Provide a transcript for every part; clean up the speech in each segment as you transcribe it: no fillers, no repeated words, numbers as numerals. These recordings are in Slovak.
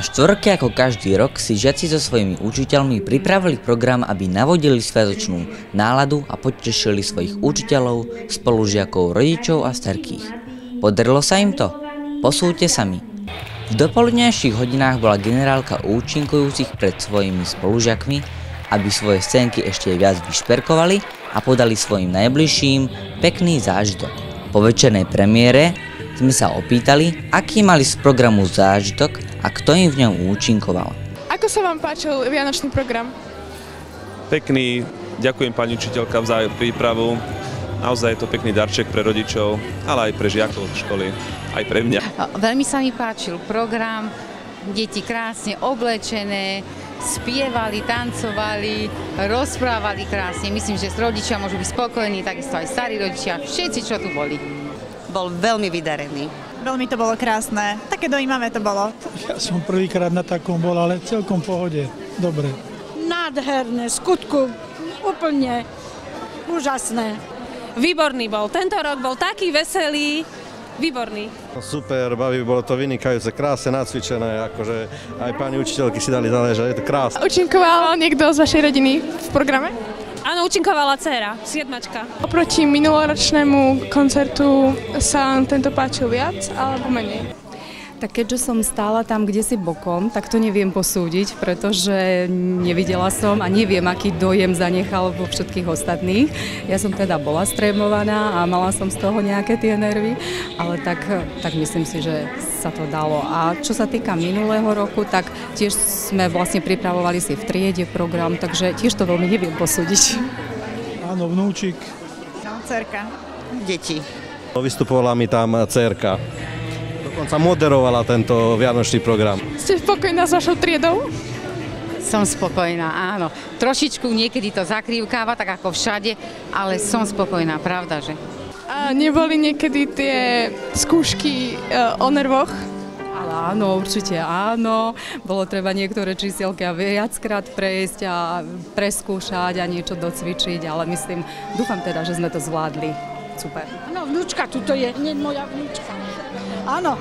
Na štvorke ako každý rok si žiaci so svojimi učiteľmi pripravili program, aby navodili sviatočnú náladu a potešili svojich učiteľov, spolužiakov, rodičov a starkých. Podarilo sa im to? Posúďte sami. V dopoludňajších hodinách bola generálka účinkujúcich pred svojimi spolužiakmi, aby svoje scénky ešte viac vyšperkovali a podali svojim najbližším pekný zážitok. Po večernej premiére sme sa opýtali, aký mali z programu zážitok a kto im v ňom účinkoval. Ako sa vám páčil vianočný program? Pekný, ďakujem pani učiteľka za prípravu. Naozaj je to pekný darček pre rodičov, ale aj pre žiakov školy, aj pre mňa. Veľmi sa mi páčil program, deti krásne oblečené, spievali, tancovali, rozprávali krásne. Myslím, že rodičia môžu byť spokojní, takisto aj starí rodičia, všetci, čo tu boli. Bol veľmi vydarený. Veľmi to bolo krásne. Také dojímavé to bolo. Ja som prvýkrát na takom bol, ale celkom v pohode. Dobre. Nádherné, skutku, úplne úžasné. Výborný bol. Tento rok bol taký veselý, výborný. Super, baví, bolo to vynikajúce, krásne nacvičené, akože aj pani učiteľky si dali záležať, je to krásne. Účinkoval niekto z vašej rodiny v programe? Áno, účinkovala dcéra, 7-čka. Oproti minuloročnému koncertu sa vám tento páčil viac alebo menej? Tak keďže som stála tam kdesi bokom, tak to neviem posúdiť, pretože nevidela som a neviem, aký dojem zanechal vo všetkých ostatných. Ja som teda bola strémovaná a mala som z toho nejaké tie nervy, ale tak myslím si, že sa to dalo. A čo sa týka minulého roku, tak tiež sme vlastne pripravovali si v triede program, takže tiež to veľmi neviem posúdiť. Áno, vnúčik. No, dcerka. Deti. Vystupovala mi tam dcérka. Dokonca moderovala tento vianočný program. Ste spokojná s vašou triedou? Som spokojná, áno. Trošičku niekedy to zakrývkáva, tak ako všade, ale som spokojná, pravda, že? A neboli niekedy tie skúšky o nervoch? Ale áno, určite áno. Bolo treba niektoré čísielky viackrát prejsť a preskúšať a niečo docvičiť, ale dúfam teda, že sme to zvládli. Super. Áno, vnúčka, tuto je, nie moja vnúčka. Áno.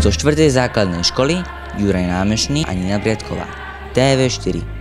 Zo 4. základnej školy Juraj Námešný a Nina Briadková. TV4.